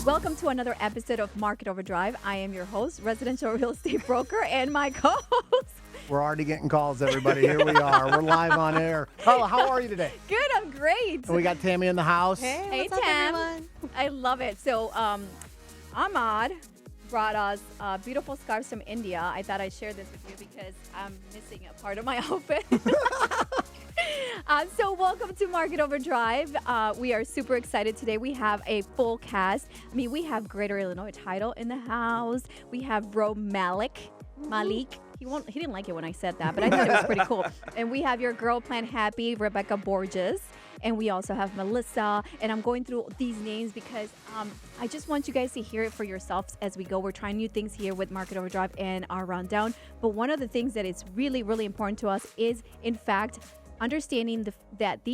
Welcome to another episode of Market Overdrive. I am your host, residential real estate broker, and my co-host. We're already getting calls, everybody. Here we are. We're live on air. Karla, how are you today? Good, I'm great. And we got Tammy in the house. Hey, what's Tam. up, everyone? I love it. So, Ahmad brought us beautiful scarves from India. I thought I'd share this with you because I'm missing a part of my outfit. So welcome to Market Overdrive. We are super excited today. We have a full cast. I mean, we have Greater Illinois Title in the house. We have bro Malik. He didn't like it when I said that, but I thought it was pretty cool. And we have your girl Plan Happy, Rebecca Borgess. And we also have Melissa. And I'm going through these names because I just want you guys to hear it for yourselves as we go. We're trying new things here with Market Overdrive and our rundown. But one of the things that is really, really important to us is, in fact, understanding that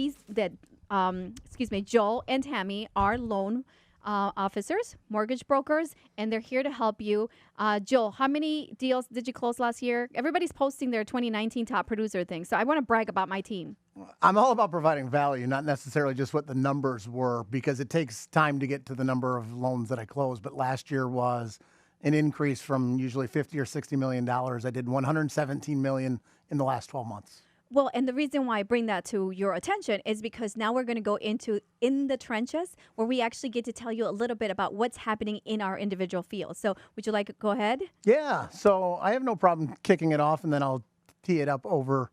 Joel and Tammy are loan officers, mortgage brokers, and they're here to help you. Joel, how many deals did you close last year? Everybody's posting their 2019 top producer thing, so I want to brag about my team. I'm all about providing value, not necessarily just what the numbers were, because it takes time to get to the number of loans that I closed. But last year was an increase from usually $50 or $60 million. I did $117 million in the last 12 months. Well, and the reason why I bring that to your attention is because now we're going to go into In the Trenches, where we actually get to tell you a little bit about what's happening in our individual fields. So would you like to go ahead? Yeah, so I have no problem kicking it off, and then I'll tee it up over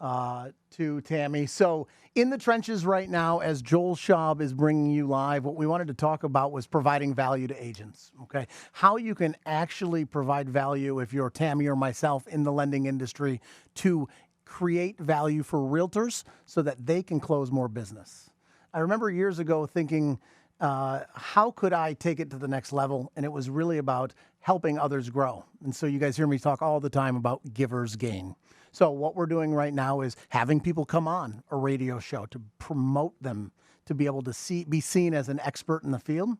to Tammy. So in the trenches right now, as Joel Schaub is bringing you live, what we wanted to talk about was providing value to agents, okay? How you can actually provide value if you're Tammy or myself in the lending industry to create value for realtors so that they can close more business. I remember years ago thinking, how could I take it to the next level? And it was really about helping others grow. And so you guys hear me talk all the time about givers gain. So what we're doing right now is having people come on a radio show to promote them, to be able to be seen as an expert in the field,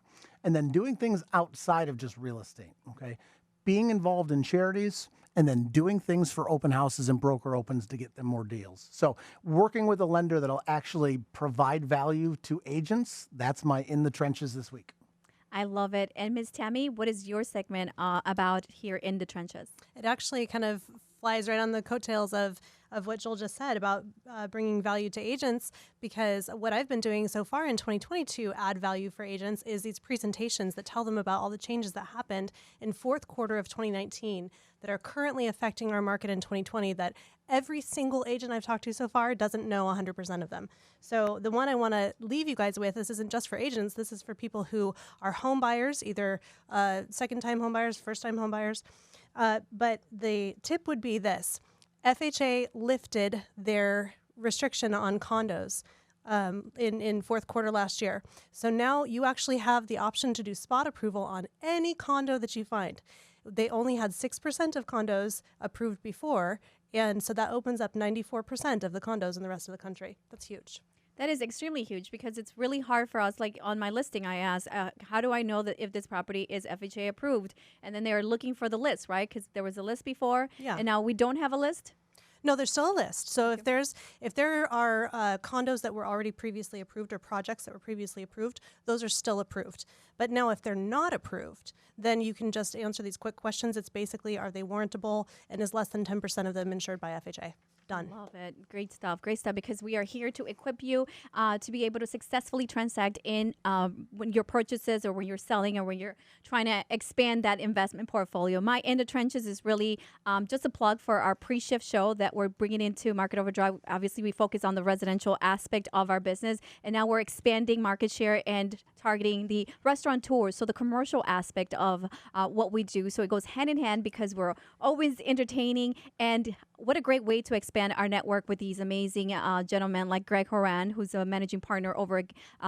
and then doing things outside of just real estate, okay? Being involved in charities, and then doing things for open houses and broker opens to get them more deals. So working with a lender that'll actually provide value to agents, that's my In the Trenches this week. I love it. And Ms. Tammy, what is your segment about here in the trenches? It actually kind of flies right on the coattails of what Joel just said about bringing value to agents, because what I've been doing so far in 2020 to add value for agents is these presentations that tell them about all the changes that happened in fourth quarter of 2019 that are currently affecting our market in 2020 that every single agent I've talked to so far doesn't know 100% of them. So the one I want to leave you guys with, this isn't just for agents, this is for people who are home buyers, either second-time home buyers, first-time home buyers. But the tip would be this. FHA lifted their restriction on condos in fourth quarter last year. So now you actually have the option to do spot approval on any condo that you find. They only had 6% of condos approved before, and so that opens up 94% of the condos in the rest of the country. That's huge. That is extremely huge because it's really hard for us. Like on my listing, I asked, how do I know that if this property is FHA approved? And then they are looking for the list, right? Because there was a list before, and now we don't have a list. No, there's still a list. So if there are condos that were already previously approved or projects that were previously approved, those are still approved. But now if they're not approved, then you can just answer these quick questions. It's basically, are they warrantable, and is less than 10% of them insured by FHA? Done. Love it. Great stuff. Great stuff, because we are here to equip you to be able to successfully transact in when your purchases or when you're selling or when you're trying to expand that investment portfolio. My In the Trenches is really just a plug for our pre-shift show that we're bringing into Market Overdrive. Obviously, we focus on the residential aspect of our business, and now we're expanding market share and targeting the restaurateurs, so the commercial aspect of what we do. So it goes hand in hand because we're always entertaining, and what a great way to expand our network with these amazing gentlemen like Greg Horan, who's a managing partner over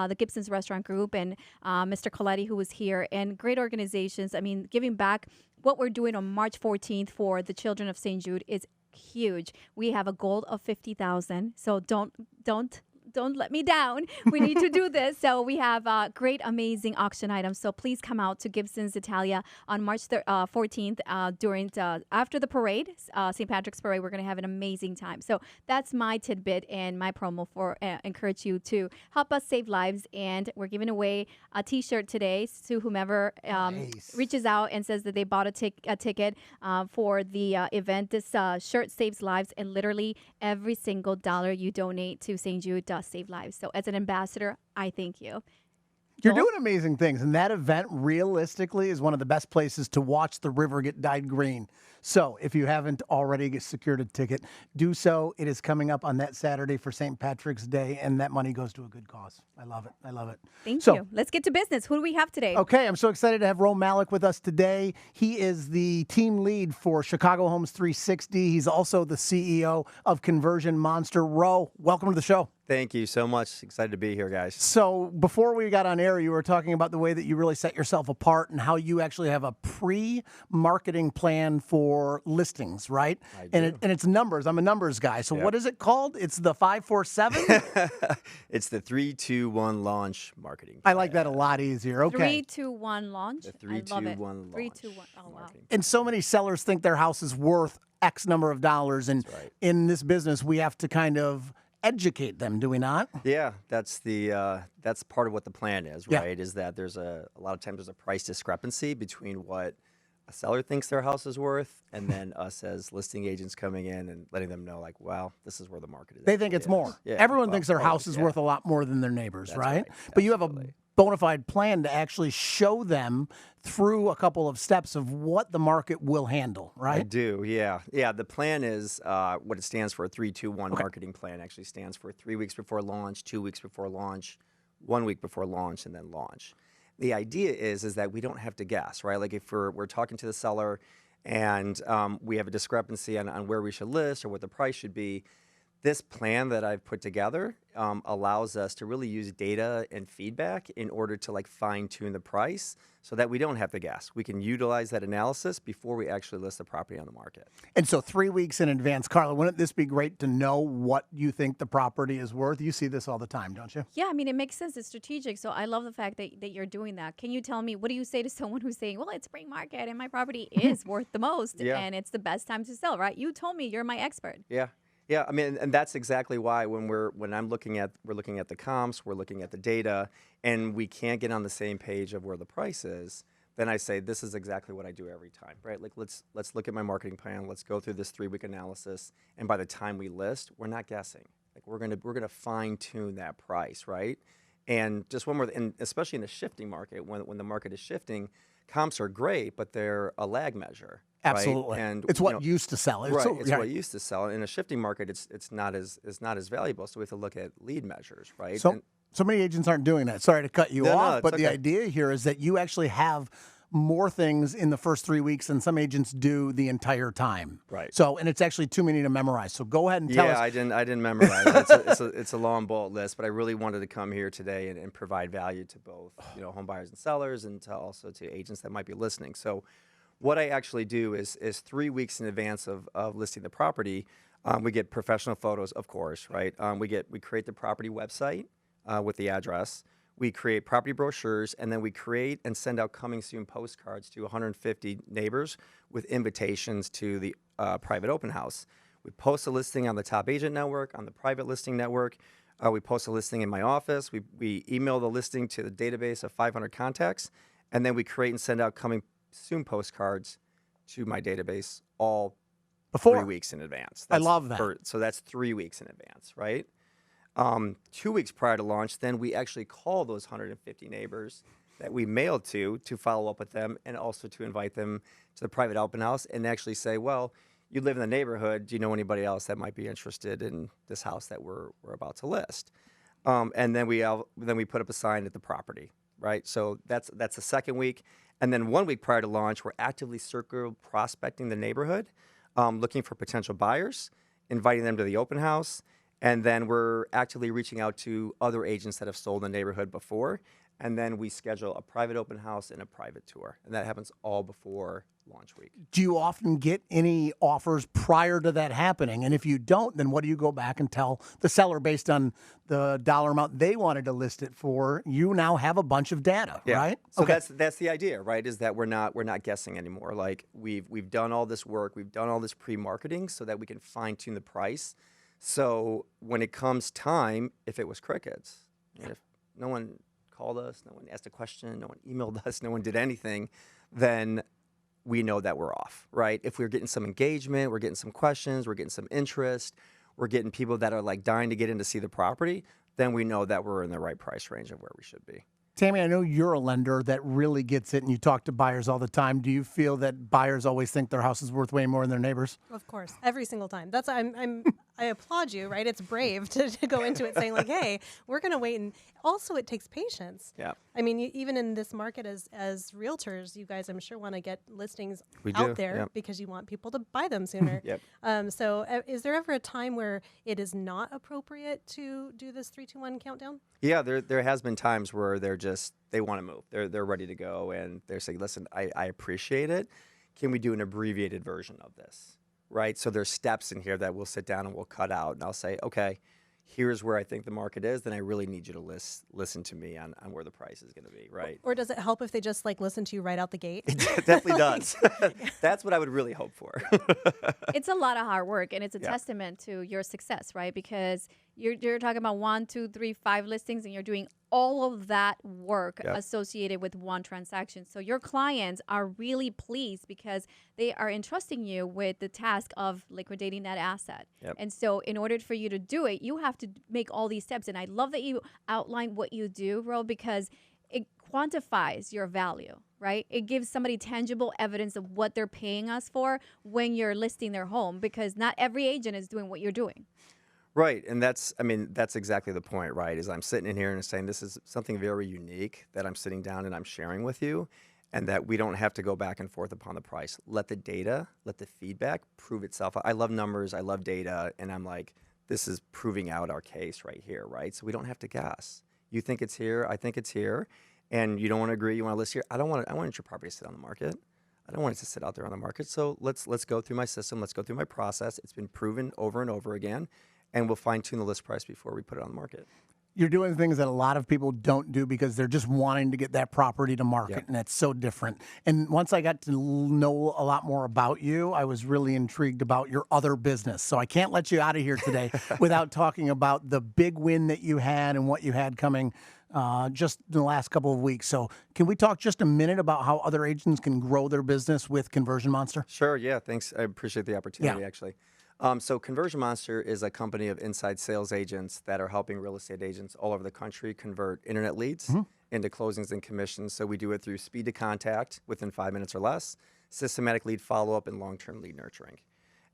the Gibson's Restaurant Group, and Mr. Coletti, who was here, and great organizations. I mean, giving back. What we're doing on March 14th for the Children of St. Jude is huge. We have a goal of 50,000. So don't don't let me down. We need to do this. So we have great, amazing auction items. So please come out to Gibson's Italia on March 14th after the parade, St. Patrick's Parade. We're going to have an amazing time. So that's my tidbit and my promo for encourage you to help us save lives. And we're giving away a T-shirt today to whomever reaches out and says that they bought a ticket for the event. This shirt saves lives, and literally every single dollar you donate to St. Jude does save lives. So as an ambassador, I thank you. You're doing amazing things, and that event realistically is one of the best places to watch the river get dyed green. So if you haven't already secured a ticket, do so. It is coming up on that Saturday for St. Patrick's Day, and that money goes to a good cause. I love it. I love it. Thank you. Let's get to business. Who do we have today? Okay, I'm so excited to have Malik with us today. He is the team lead for Chicago Homes 360. He's also the CEO of Conversion Monster. Welcome to the show. Thank you so much. Excited to be here, guys. So before we got on air, you were talking about the way that you really set yourself apart and how you actually have a pre-marketing plan for listings, right? I do. And it's numbers. I'm a numbers guy. So Yep. What is it called? It's the 547? It's the 3-2-1 launch marketing. I like that a lot easier. Okay. 3, 2, 1 launch. The I love it. 3-2-1 3, launch 2, 1. Oh, wow. marketing. And so many sellers think their house is worth X number of dollars. And That's right. in this business, we have to kind of educate them, do we not? Yeah, that's part of what the plan is, Yeah. right? Is that there's a lot of times there's a price discrepancy between what a seller thinks their house is worth and then us as listing agents coming in and letting them know, like, wow, this is where the market is. They think it's more. Yeah. Everyone Well, thinks their house is yeah. worth a lot more than their neighbors, That's right? right. But you have a Absolutely. bona fide plan to actually show them through a couple of steps of what the market will handle, I right? do, yeah. Yeah, the plan is what it stands for, 3-2-1 marketing plan actually stands for 3 weeks before launch, 2 weeks before launch, 1 week before launch, and then launch. The idea is that we don't have to guess, right? Like if we're talking to the seller and we have a discrepancy on where we should list or what the price should be, this plan that I've put together allows us to really use data and feedback in order to like fine tune the price so that we don't have to guess. We can utilize that analysis before we actually list the property on the market. And so 3 weeks in advance, Karla, wouldn't this be great to know what you think the property is worth? You see this all the time, don't you? Yeah, I mean, it makes sense. It's strategic. So I love the fact that you're doing that. Can you tell me, what do you say to someone who's saying, well, it's spring market and my property is worth the most Yeah. and it's the best time to sell, right? You told me, you're my expert. Yeah. Yeah, I mean, and that's exactly why we're looking at the comps, we're looking at the data, and we can't get on the same page of where the price is, then I say this is exactly what I do every time, right? Like let's look at my marketing plan, let's go through this 3-week analysis, and by the time we list, we're not guessing. Like we're gonna fine tune that price, right? And just one more, and especially in a shifting market, when the market is shifting, comps are great, but they're a lag measure. Right? Absolutely. And it's what used to sell. Right, So- it's yeah. what used to sell. In a shifting market, it's not as valuable. So we have to look at lead measures, right? So many agents aren't doing that. Sorry to cut you No, off, it's but the okay. idea here is that you actually have more things in the first 3 weeks than some agents do the entire time. Right. So, and it's actually too many to memorize. So go ahead and tell us. I didn't memorize it. It's a long bullet list, but I really wanted to come here today and provide value to both home buyers and sellers, and also to agents that might be listening. So what I actually do is 3 weeks in advance of listing the property, we get professional photos, of course, right? We create the property website with the address. We create property brochures, and then we create and send out coming soon postcards to 150 neighbors with invitations to the private open house. We post a listing on the Top Agent Network, on the private listing network. We post a listing in my office. We email the listing to the database of 500 contacts, and then we create and send out coming soon postcards to my database all Before. 3 weeks in advance. I love that. So that's 3 weeks in advance, right? 2 weeks prior to launch, then we actually call those 150 neighbors that we mailed to follow up with them and also to invite them to the private open house and actually say, well, you live in the neighborhood. Do you know anybody else that might be interested in this house that we're about to list? And then we put up a sign at the property, right? So that's the second week. And then 1 week prior to launch, we're actively circle prospecting the neighborhood, looking for potential buyers, inviting them to the open house. And then we're actively reaching out to other agents that have sold in the neighborhood before. And then we schedule a private open house and a private tour. And that happens all before launch week. Do you often get any offers prior to that happening? And if you don't, then what do you go back and tell the seller based on the dollar amount they wanted to list it for? You now have a bunch of data, right? So that's the idea, right? Is that we're not guessing anymore. Like we've done all this work, we've done all this pre-marketing so that we can fine tune the price. So when it comes time, if it was crickets, if no one called us, no one asked a question, no one emailed us, no one did anything, then we know that we're off, right? If we're getting some engagement, we're getting some questions, we're getting some interest, we're getting people that are like dying to get in to see the property, then we know that we're in the right price range of where we should be. Tammy, I know you're a lender that really gets it, and you talk to buyers all the time. Do you feel that buyers always think their house is worth way more than their neighbors? Of course, every single time. That's I applaud you, right? It's brave to go into it saying like, hey, we're going to wait. And also it takes patience. Yeah. I mean, even in this market as realtors, you guys, I'm sure, want to get listings We out do, there yep. because you want people to buy them sooner. Yep. So is there ever a time where it is not appropriate to do this 3, 2, 1 countdown? Yeah, there has been times where they want to move. They're ready to go, and they're saying, listen, I appreciate it. Can we do an abbreviated version of this? Right? So there's steps in here that we'll sit down and we'll cut out, and I'll say, okay, here's where I think the market is, then I really need you to listen to me on where the price is going to be, right? Or does it help if they just like listen to you right out the gate? It definitely does. That's what I would really hope for. It's a lot of hard work, and it's a testament to your success, right? Because you're talking about 1, 2, 3, 5 listings, and you're doing all of that work associated with one transaction. So your clients are really pleased because they are entrusting you with the task of liquidating that asset. And so in order for you to do it, you have to make all these steps. And I love that you outline what you do, Ro, because it quantifies your value, right? It gives somebody tangible evidence of what they're paying us for when you're listing their home, because not every agent is doing what you're doing. Right, and that's exactly the point, right? Is I'm sitting in here and saying this is something very unique that I'm sitting down and I'm sharing with you, and that we don't have to go back and forth upon the price. Let the data, let the feedback prove itself. I love numbers, I love data, and I'm like, this is proving out our case right here, right? So we don't have to guess. You think it's here, I think it's here, and you don't want to agree, you want to list here. I want your property to sit on the market. I don't want it to sit out there on the market. So let's go through my system, let's go through my process. It's been proven over and over again. And we'll fine-tune the list price before we put it on the market. You're doing things that a lot of people don't do because they're just wanting to get that property to market, and that's so different. And once I got to know a lot more about you, I was really intrigued about your other business. So I can't let you out of here today without talking about the big win that you had and what you had coming just in the last couple of weeks. So can we talk just a minute about how other agents can grow their business with Conversion Monster? Sure, yeah, thanks. I appreciate the opportunity, actually. So Conversion Monster is a company of inside sales agents that are helping real estate agents all over the country convert internet leads into closings and commissions. So we do it through speed to contact within 5 minutes or less, systematic lead follow-up, and long-term lead nurturing.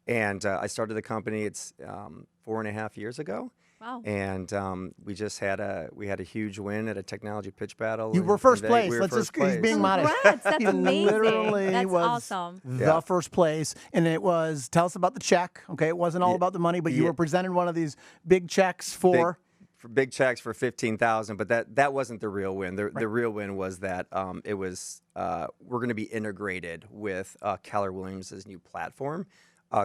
And I started the company, it's 4.5 years ago. Wow. And we just had a huge win at a technology pitch battle. You were first place. He's being modest. Congrats, that's amazing. Literally That's was awesome. the first place. And it was, tell us about the check. Okay, it wasn't all about the money, but you were presented one of these big checks for big checks for $15,000, but that wasn't the real win. The real win was that it was we're going to be integrated with Keller Williams' new platform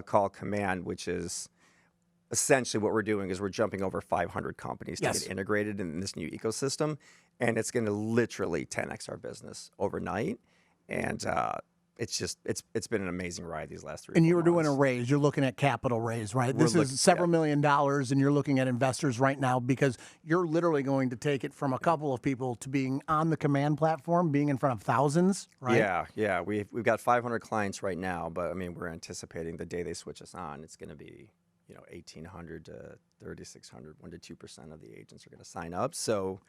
called Command, which is essentially what we're doing is we're jumping over 500 companies to get integrated in this new ecosystem, and it's going to literally 10x our business overnight. And it's been an amazing ride these last 3 months. And you were doing a raise. You're looking at capital raise, right? This is several $1 million, and you're looking at investors right now because you're literally going to take it from a couple of people to being on the Command platform, being in front of thousands, right? Yeah. We've got 500 clients right now, but I mean we're anticipating the day they switch us on, it's going to be 1,800 to 3,600, 1 to 2% of the agents are going to sign up. So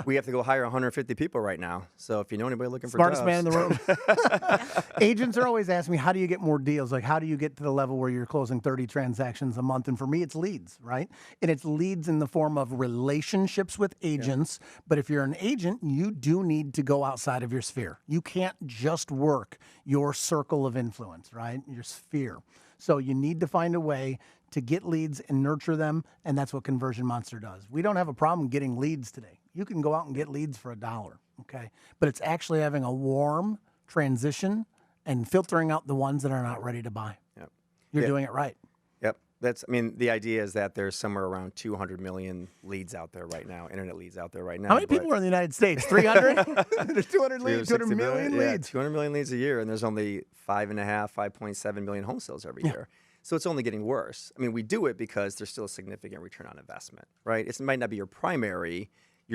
we have to go hire 150 people right now. So if you know anybody looking for jobs. Smartest man in the room. Agents are always asking me, how do you get more deals? Like, how do you get to the level where you're closing 30 transactions a month? And for me, it's leads, right? And it's leads in the form of relationships with agents. But if you're an agent, you do need to go outside of your sphere. You can't just work your circle of influence, right? Your sphere. So you need to find a way to get leads and nurture them, and that's what Conversion Monster does. We don't have a problem getting leads today. You can go out and get leads for $1, okay? But it's actually having a warm transition and filtering out the ones that are not ready to buy. Yep. You're Yeah. doing it right. Yep. The idea is that there's somewhere around 200 million leads out there right now, internet leads out there right now. How many people are in the United States? 300? There's 200 leads, 200 260 million Yeah, leads. 200 million leads a year, and there's only 5.7 million home sales every year. So it's only getting worse. I mean, we do it because there's still a significant return on investment, right? It might not be your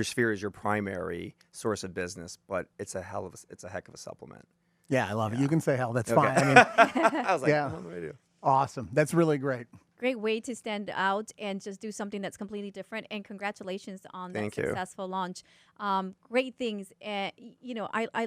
sphere is your primary source of business, but it's a heck of a supplement. Yeah, I love it. You can say hell. That's Okay. fine. I mean, I was like, Yeah. what do I do? awesome. That's really great. Great way to stand out and just do something that's completely different. And congratulations on that Thank you. successful launch. Great things. I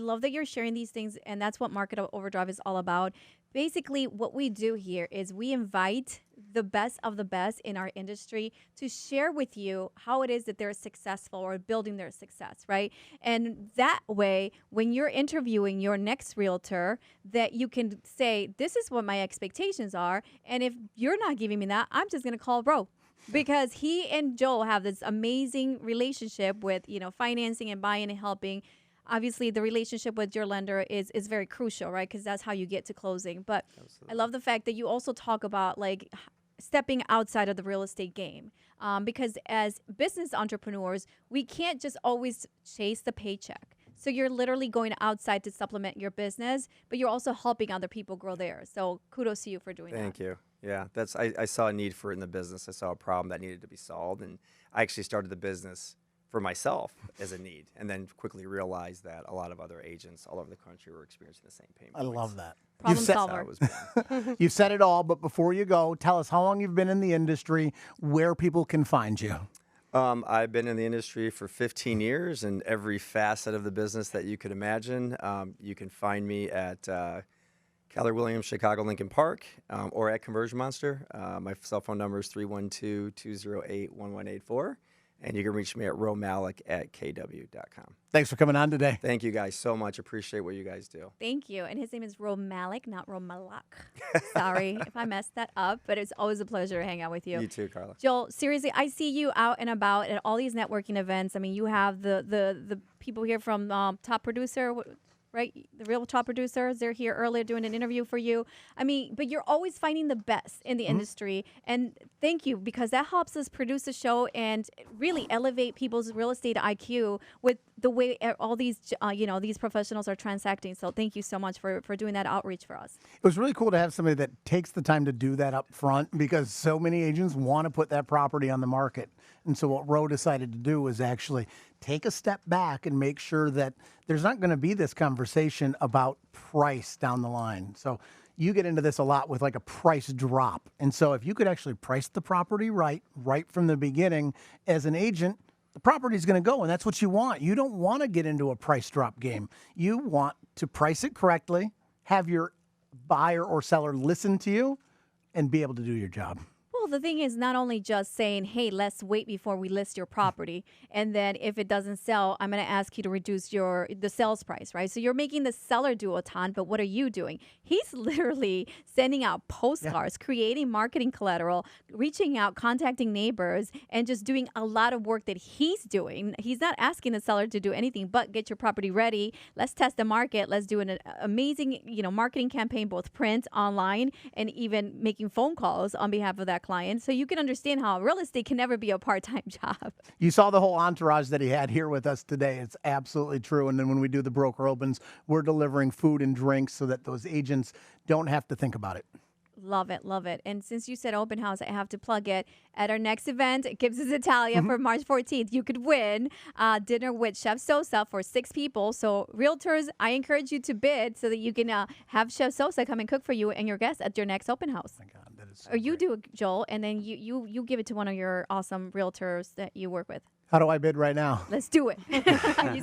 love that you're sharing these things, and that's what Market Overdrive is all about. Basically, what we do here is we invite the best of the best in our industry to share with you how it is that they're successful or building their success, right? And that way, when you're interviewing your next realtor, that you can say, this is what my expectations are. And if you're not giving me that, I'm just going to call bro. Because he and Joel have this amazing relationship with, financing and buying and helping. Obviously, the relationship with your lender is very crucial, right? Because that's how you get to closing. But Absolutely. I love the fact that you also talk about like stepping outside of the real estate game. Because as business entrepreneurs, we can't just always chase the paycheck. So you're literally going outside to supplement your business, but you're also helping other people grow theirs. So kudos to you for doing that. Thank you. Yeah, I saw a need for it in the business. I saw a problem that needed to be solved, and I actually started the business for myself as a need, and then quickly realized that a lot of other agents all over the country were experiencing the same pain I points. love that. Problem said, solver. You've said it all, but before you go, tell us how long you've been in the industry, where people can find you. I've been in the industry for 15 years in every facet of the business that you could imagine. You can find me at Keller Williams, Chicago, Lincoln Park, or at Conversion Monster. My cell phone number is 312-208-1184. And you can reach me at romalik@kw.com. Thanks for coming on today. Thank you guys so much. Appreciate what you guys do. Thank you. And his name is Malik, not Malak. Sorry if I messed that up, but it's always a pleasure to hang out with you. You too, Karla. Joel, seriously, I see you out and about at all these networking events. I mean, you have the people here from Top Producer, right? The real top producers, they're here earlier doing an interview for you. I mean, but you're always finding the best in the industry. And thank you, because that helps us produce the show and really elevate people's real estate IQ with the way all these, these professionals are transacting. So thank you so much for doing that outreach for us. It was really cool to have somebody that takes the time to do that up front, because so many agents want to put that property on the market. And so what Ro decided to do was actually take a step back and make sure that there's not going to be this conversation about price down the line. So you get into this a lot with like a price drop. And so if you could actually price the property right from the beginning as an agent, the property is going to go, and that's what you want. You don't want to get into a price drop game. You want to price it correctly, have your buyer or seller listen to you, and be able to do your job. Well, the thing is not only just saying, hey, let's wait before we list your property. And then if it doesn't sell, I'm going to ask you to reduce the sales price, right? So you're making the seller do a ton, but what are you doing? He's literally sending out postcards, creating marketing collateral, reaching out, contacting neighbors, and just doing a lot of work that he's doing. He's not asking the seller to do anything but get your property ready. Let's test the market. Let's do an amazing, marketing campaign, both print, online, and even making phone calls on behalf of that client. So you can understand how real estate can never be a part-time job. You saw the whole entourage that he had here with us today. It's absolutely true. And then when we do the broker opens, we're delivering food and drinks so that those agents don't have to think about it. Love it, love it. And since you said open house, I have to plug it. At our next event, Gibbs's Italia for March 14th, you could win dinner with Chef Sosa for 6 people. So realtors, I encourage you to bid so that you can have Chef Sosa come and cook for you and your guests at your next open house. Oh my God, that is so or you great. do it, Joel, and then you give it to one of your awesome realtors that you work with. How do I bid right now? Let's do it. You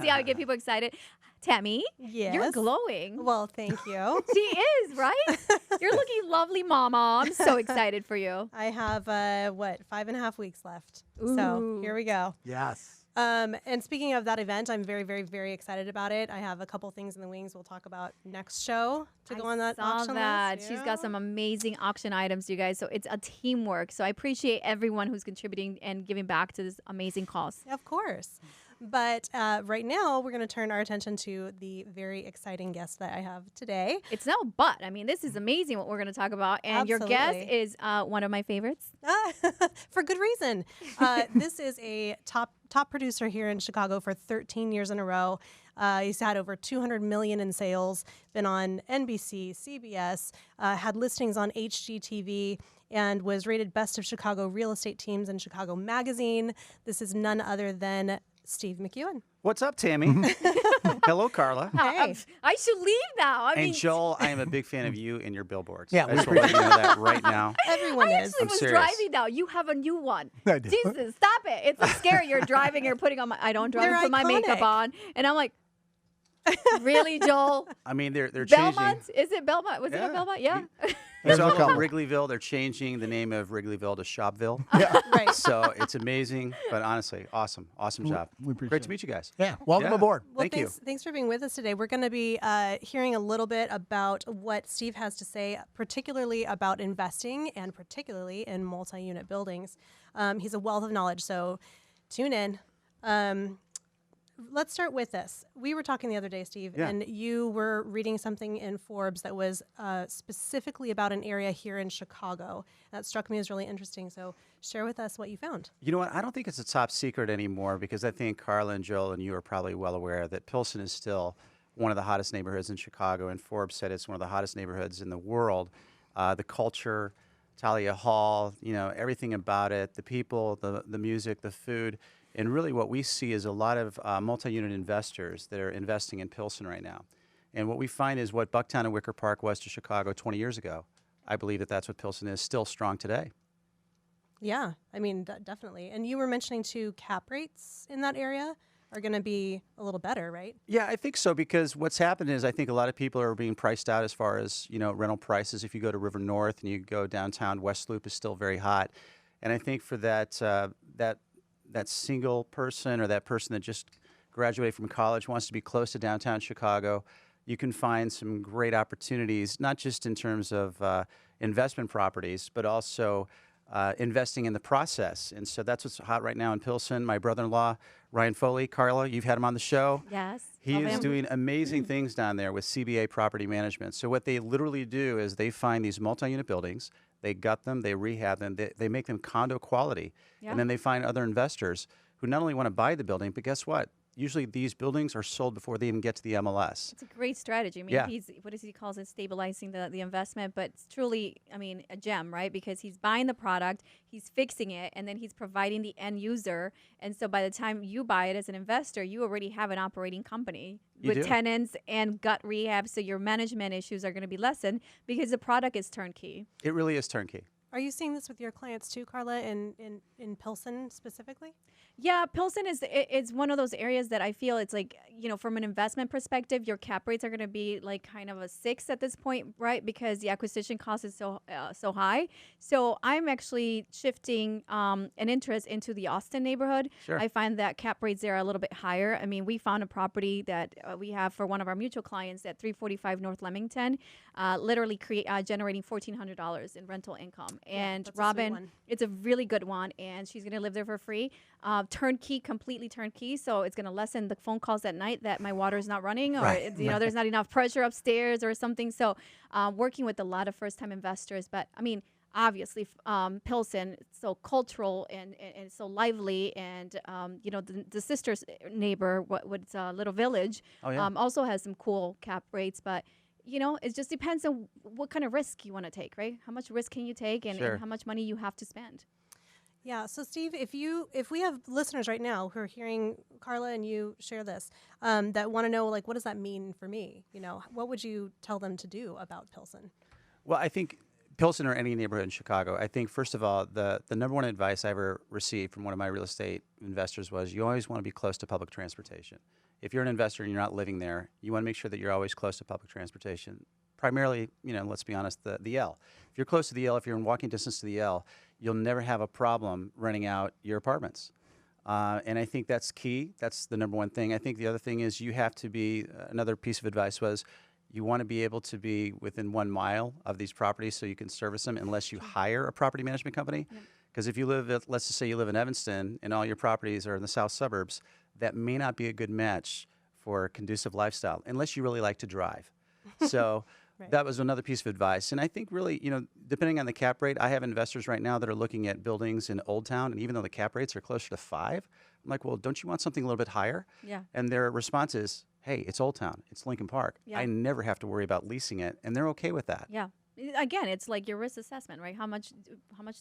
see how I get people excited? Tammy, Yes. you're glowing. Well, thank you. She is, right? You're looking lovely, Mama. I'm so excited for you. I have 5.5 weeks left. So Ooh. here we go. Yes. And speaking of that event, I'm very, very, very excited about it. I have a couple things in the wings we'll talk about next show to go on that saw auction that. list. She's Yeah. got some amazing auction items, you guys. So it's a teamwork. So I appreciate everyone who's contributing and giving back to this amazing cause. Of course. But right now, we're going to turn our attention to the very exciting guest that I have today. It's no but. I mean, this is amazing what we're going to talk about. And your guest is one of my favorites. For good reason. This is a top producer here in Chicago for 13 years in a row. He's had over 200 million in sales, been on NBC, CBS, had listings on HGTV, and was rated best of Chicago real estate teams in Chicago Magazine. This is none other than Steve McEwen. What's up, Tammy? Hello, Karla. Hey. I should leave now. I And mean, Joel, I am a big fan of you and your billboards. Yeah, I just want to let you know that right now. Everyone I is. actually was serious. driving now. You have a new one. I do. Jesus, stop it. It's like scary. You're driving, you're putting on my, I don't drive They're and put my makeup iconic. on. And I'm like, really, Joel? I mean, they're changing. Belmont? Is it Belmont? Was it Yeah. a Belmont? Yeah. It's There's a all couple. over Wrigleyville. They're changing the name of Wrigleyville to Shopville. Right. So it's amazing, but honestly, awesome job. we appreciate Great to it. meet you guys. Yeah, welcome Yeah. aboard. Well, Thank you. thanks for being with us today. We're going to be hearing a little bit about what Steve has to say, particularly about investing and particularly in multi-unit buildings. He's a wealth of knowledge, so tune in. Let's start with this. We were talking the other day, Steve, Yeah. and you were reading something in Forbes that was specifically about an area here in Chicago. That struck me as really interesting. So share with us what you found. You know what? I don't think it's a top secret anymore because I think Karla and Joel and you are probably well aware that Pilsen is still one of the hottest neighborhoods in Chicago, and Forbes said it's one of the hottest neighborhoods in the world. The culture, Talia Hall, everything about it, the people, the music, the food. And really what we see is a lot of multi-unit investors that are investing in Pilsen right now. And what we find is what Bucktown and Wicker Park was to Chicago 20 years ago. I believe that that's what Pilsen is, still strong today. Yeah, I mean, definitely. And you were mentioning too, cap rates in that area are going to be a little better, right? Yeah, I think so because what's happened is I think a lot of people are being priced out as far as, rental prices. If you go to River North and you go downtown, West Loop is still very hot. And I think for that single person or that person that just graduated from college wants to be close to downtown Chicago, you can find some great opportunities, not just in terms of investment properties, but also investing in the process. And so that's what's hot right now in Pilsen. My brother-in-law, Ryan Foley, Karla, you've had him on the show. Yes. He Love is him. doing amazing things down there with CBA Property Management. So what they literally do is they find these multi-unit buildings, they gut them, they rehab them, they make them condo quality, Yeah. and then they find other investors who not only want to buy the building, but guess what? Usually these buildings are sold before they even get to the MLS. It's a great strategy. I mean, Yeah. he's, what does he calls it, stabilizing the investment, but it's truly, I mean, a gem, right? Because he's buying the product, he's fixing it, and then he's providing the end user. And so by the time you buy it as an investor, you already have an operating company You with do. tenants and gut rehab. So your management issues are going to be lessened because the product is turnkey. It really is turnkey. Are you seeing this with your clients too, Karla, in Pilsen specifically? Yeah, Pilsen is one of those areas that I feel it's like, from an investment perspective, your cap rates are going to be like kind of a 6 at this point, right? Because the acquisition cost is so high. So I'm actually shifting an interest into the Austin neighborhood. Sure. I find that cap rates there are a little bit higher. I mean, we found a property that we have for one of our mutual clients at 345 North Leamington, literally generating $1,400 in rental income. And that's a sweet Robin, one. it's a really good one, and she's going to live there for free. Turnkey, completely turnkey, so it's going to lessen the phone calls at night that my water is not running or Right. there's not enough pressure upstairs or something. So working with a lot of first-time investors. But, I mean, obviously, Pilsen, it's so cultural and so lively. And, the sister's neighbor, what's Little Village, Oh, yeah. also has some cool cap rates. But, it just depends on what kind of risk you want to take, right? How much risk can you take and Sure. how much money you have to spend? Yeah. So, Steve, if we have listeners right now who are hearing Karla and you share this, that want to know, like, what does that mean for me? What would you tell them to do about Pilsen? Well, I think Pilsen or any neighborhood in Chicago, I think, first of all, the number one advice I ever received from one of my real estate investors was you always want to be close to public transportation. If you're an investor and you're not living there, you want to make sure that you're always close to public transportation. Primarily, let's be honest, the L. If you're close to the L, if you're in walking distance to the L, you'll never have a problem renting out your apartments. And I think that's key. That's the number one thing. I think the other thing is you have to be, another piece of advice was, you want to be able to be within 1 mile of these properties so you can service them unless you hire a property management company. Because if you live, let's just say you live in Evanston and all your properties are in the south suburbs, that may not be a good match for a conducive lifestyle unless you really like to drive. So that was another piece of advice. And I think really, depending on the cap rate, I have investors right now that are looking at buildings in Old Town, and even though the cap rates are closer to 5, I'm like, well, don't you want something a little bit higher? Yeah. And their response is, hey, it's Old Town, it's Lincoln Park. Yeah. I never have to worry about leasing it, and they're okay with that. Yeah. Again, it's like your risk assessment, right? How much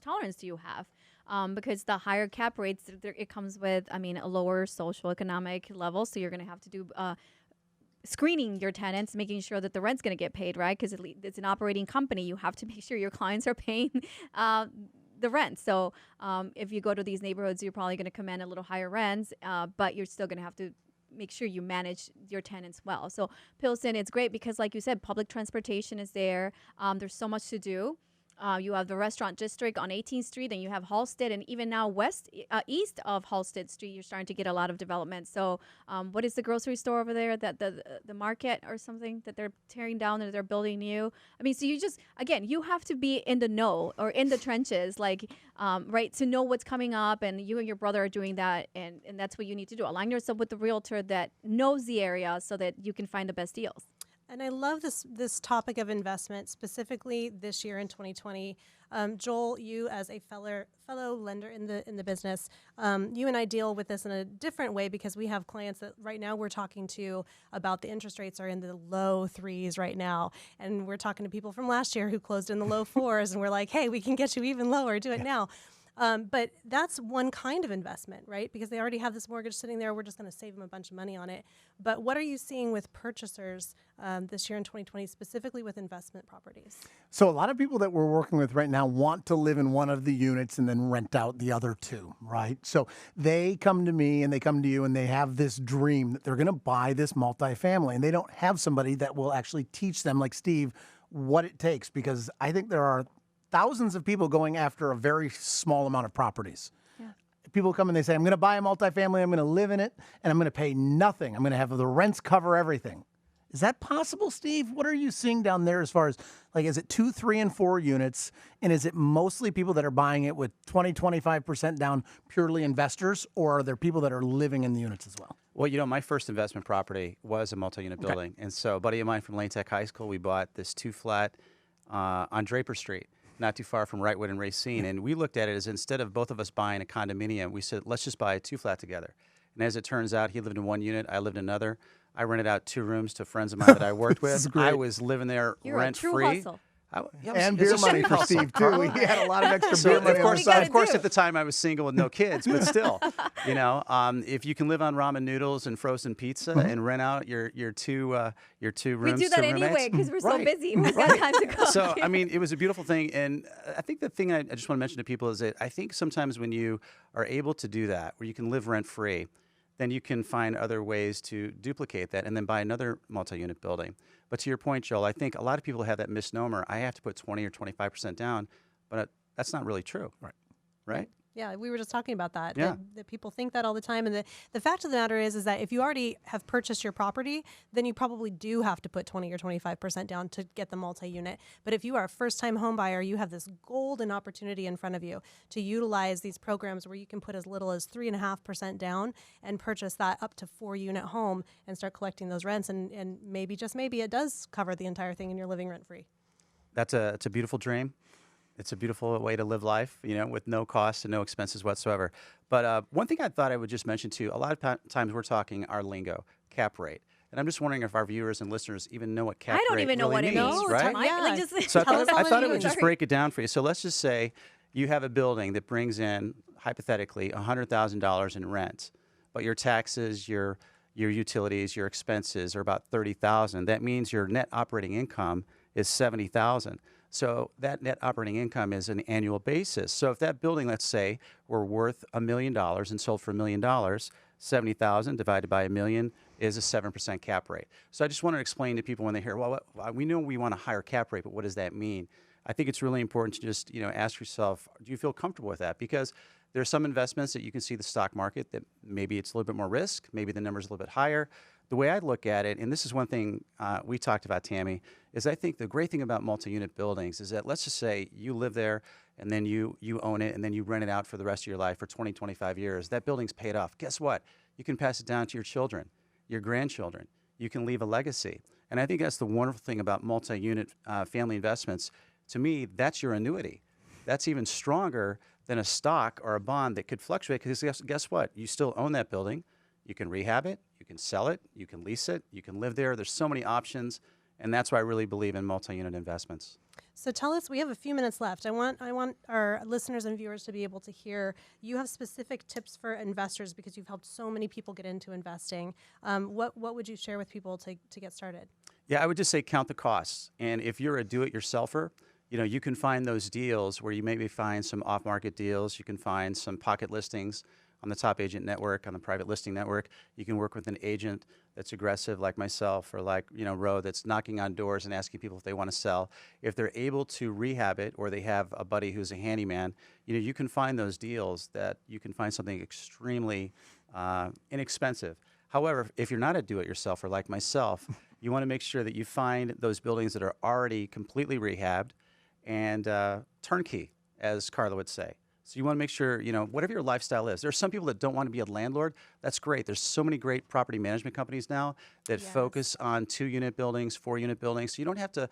tolerance do you have? Because the higher cap rates, it comes with, a lower social economic level. So you're going to have to do screening your tenants, making sure that the rent's going to get paid, right? Because it's an operating company. You have to make sure your clients are paying the rent. So if you go to these neighborhoods, you're probably going to command a little higher rents, but you're still going to have to make sure you manage your tenants well. So Pilsen, it's great because, like you said, public transportation is there. There's so much to do. You have the restaurant district on 18th Street, then you have Halsted, and even now east of Halsted Street, you're starting to get a lot of development. So, what is the grocery store over there? That the market or something that they're tearing down and they're building new. So you just you have to be in the know or in the trenches, right, to know what's coming up. And you and your brother are doing that, and that's what you need to do. Align yourself with the realtor that knows the area so that you can find the best deals. And I love this topic of investment, specifically this year in 2020. Joel, you as a fellow lender in the business, you and I deal with this in a different way because we have clients that right now we're talking to about the interest rates are in the low 3s right now. And we're talking to people from last year who closed in the low 4s, and we're like, hey, we can get you even lower, do it now. But that's one kind of investment, right? Because they already have this mortgage sitting there. We're just going to save them a bunch of money on it. But what are you seeing with purchasers this year in 2020, specifically with investment properties? So a lot of people that we're working with right now want to live in one of the units and then rent out the other 2, right? So they come to me and they come to you and they have this dream that they're going to buy this multifamily, and they don't have somebody that will actually teach them, like Steve, what it takes, because I think there are thousands of people going after a very small amount of properties. Yeah. People come and they say, I'm going to buy a multifamily, I'm going to live in it, and I'm going to pay nothing. I'm going to have the rents cover everything. Is that possible, Steve? What are you seeing down there as far as, is it 2, 3, and 4 units? And is it mostly people that are buying it with 20, 25% down, purely investors, or are there people that are living in the units as well? Well, my first investment property was a multi-unit building. And so a buddy of mine from Lane Tech High School, we bought this 2-flat on Draper Street, not too far from Wrightwood and Racine. And we looked at it as, instead of both of us buying a condominium, we said, let's just buy a 2-flat together. And as it turns out, he lived in one unit, I lived in another. I rented out 2 rooms to friends of mine that I worked with. I was living there rent-free. And beer money for Steve, too. He had a lot of extra beer money. Of course, at the time, I was single with no kids, but still, if you can live on ramen noodles and frozen pizza and rent out your 2 rooms we do that to anyway because we're so busy. We've got time to go. So, it was a beautiful thing. And I think the thing I just want to mention to people is that I think sometimes when you are able to do that, where you can live rent-free, then you can find other ways to duplicate that and then buy another multi-unit building. But to your point, Joel, I think a lot of people have that misnomer. I have to put 20 or 25% down, but that's not really true. Right? Yeah, we were just talking about that. Yeah. That people think that all the time. And the fact of the matter is that if you already have purchased your property, then you probably do have to put 20 or 25% down to get the multi-unit. But if you are a first-time home buyer, you have this golden opportunity in front of you to utilize these programs where you can put as little as 3.5% down and purchase that up to 4-unit home and start collecting those rents. And maybe, just maybe, it does cover the entire thing and you're living rent-free. It's a beautiful dream. It's a beautiful way to live life, with no cost and no expenses whatsoever. But one thing I thought I would just mention too, a lot of times we're talking our lingo, cap rate. And I'm just wondering if our viewers and listeners even know what cap rate really means. I don't even know what it means, right? So I thought I would just break it down for you. So let's just say you have a building that brings in, hypothetically, $100,000 in rent, but your taxes, your utilities, your expenses are about $30,000. That means your net operating income is $70,000. So that net operating income is an annual basis. So if that building, let's say, were worth $1 million and sold for $1 million, 70,000 divided by $1 million is a 7% cap rate. So I just want to explain to people when they hear, well, we know we want a higher cap rate, but what does that mean? I think it's really important to just ask yourself, do you feel comfortable with that? Because there are some investments that you can see the stock market that maybe it's a little bit more risk, maybe the number's a little bit higher. The way I look at it, and this is one thing we talked about, Tammy, is I think the great thing about multi-unit buildings is that, let's just say you live there and then you own it and then you rent it out for the rest of your life for 20, 25 years. That building's paid off. Guess what? You can pass it down to your children, your grandchildren. You can leave a legacy. And I think that's the wonderful thing about multi-unit family investments. To me, that's your annuity. That's even stronger than a stock or a bond that could fluctuate, because guess what? You still own that building. You can rehab it. You can sell it. You can lease it. You can live there. There's so many options. And that's why I really believe in multi-unit investments. So tell us, we have a few minutes left. I want our listeners and viewers to be able to hear, you have specific tips for investors because you've helped so many people get into investing. What would you share with people to get started? Yeah, I would just say count the costs. And if you're a do-it-yourselfer, you can find those deals where you maybe find some off-market deals. You can find some pocket listings on the top agent network, on the private listing network. You can work with an agent that's aggressive like myself, or like, Ro, that's knocking on doors and asking people if they want to sell. If they're able to rehab it, or they have a buddy who's a handyman, you can find those deals that you can find something extremely inexpensive. However, if you're not a do-it-yourselfer like myself, you want to make sure that you find those buildings that are already completely rehabbed and turnkey, as Karla would say. So you want to make sure, whatever your lifestyle is. There are some people that don't want to be a landlord. That's great. There's so many great property management companies now that focus on 2-unit buildings, 4-unit buildings. So you don't have to,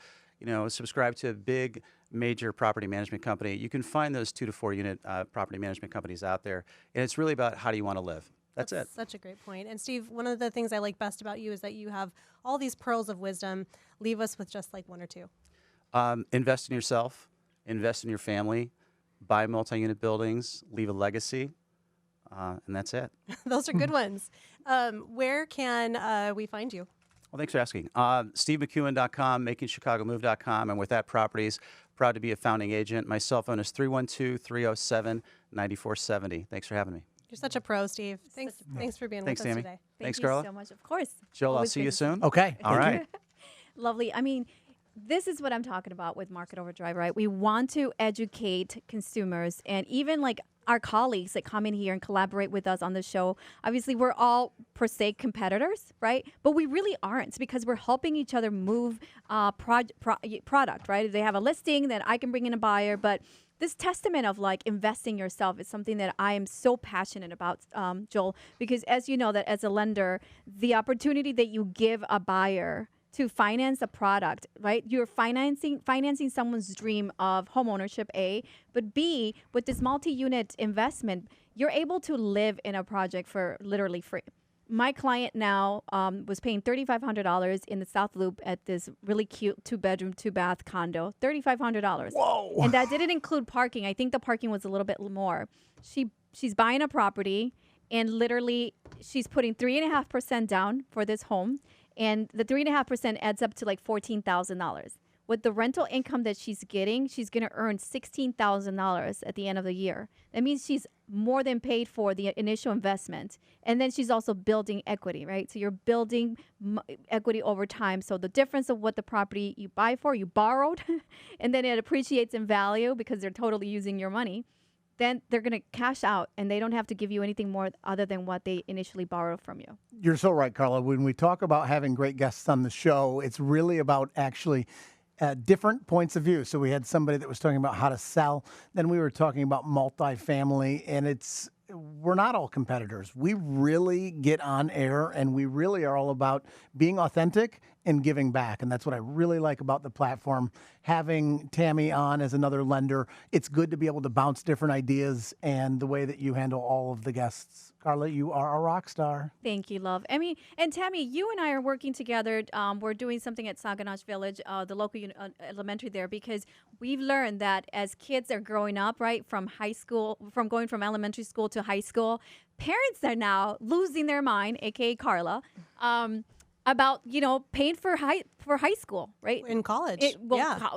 subscribe to a big major property management company. You can find those 2 to 4-unit property management companies out there. And it's really about, how do you want to live? That's it. Such a great point. And Steve, one of the things I like best about you is that you have all these pearls of wisdom. Leave us with just like 1 or 2. Invest in yourself, invest in your family, buy multi-unit buildings, leave a legacy, and that's it. Those are good ones. Where can we find you? Well, thanks for asking. SteveMcEwen.com, MakingChicagoMove.com, and with that properties, proud to be a founding agent. My cell phone is 312-307-9470. Thanks for having me. You're such a pro, Steve. Thanks for being Thanks, with us Tammy. today. Thanks, Thank you Karla. so much. Of course. Joel, I'll Always see good you to soon. Okay. All right. Lovely. I mean, this is what I'm talking about with Market Overdrive, right? We want to educate consumers, and even like our colleagues that come in here and collaborate with us on the show. Obviously, we're all per se competitors, right? But we really aren't, because we're helping each other move product, right? If they have a listing, then I can bring in a buyer. But this testament of like investing yourself is something that I am so passionate about, Joel, because as you know, that as a lender, the opportunity that you give a buyer to finance a product, right? You're financing someone's dream of home ownership, A, but B, with this multi-unit investment, you're able to live in a project for literally free. My client now was paying $3,500 in the South Loop at this really cute 2-bedroom, 2-bath condo. $3,500. Whoa. And that didn't include parking. I think the parking was a little bit more. She's buying a property, and literally she's putting 3.5% down for this home. And the 3.5% adds up to like $14,000. With the rental income that she's getting, she's going to earn $16,000 at the end of the year. That means she's more than paid for the initial investment. And then she's also building equity, right? So you're building equity over time. So the difference of what the property you buy for, you borrowed, and then it appreciates in value because they're totally using your money. Then they're going to cash out, and they don't have to give you anything more other than what they initially borrowed from you. You're so right, Karla. When we talk about having great guests on the show, it's really about actually different points of view. So we had somebody that was talking about how to sell. Then we were talking about multifamily, and we're not all competitors. We really get on air, and we really are all about being authentic and giving back. And that's what I really like about the platform. Having Tammy on as another lender, it's good to be able to bounce different ideas, and the way that you handle all of the guests. Karla, you are a rock star. Thank you, love. I mean, and Tammy, you and I are working together. We're doing something at Saguenay Village, the local elementary there, because we've learned that as kids are growing up, right, from going from elementary school to high school, parents are now losing their mind, aka Karla, about paying for high school, right? In college.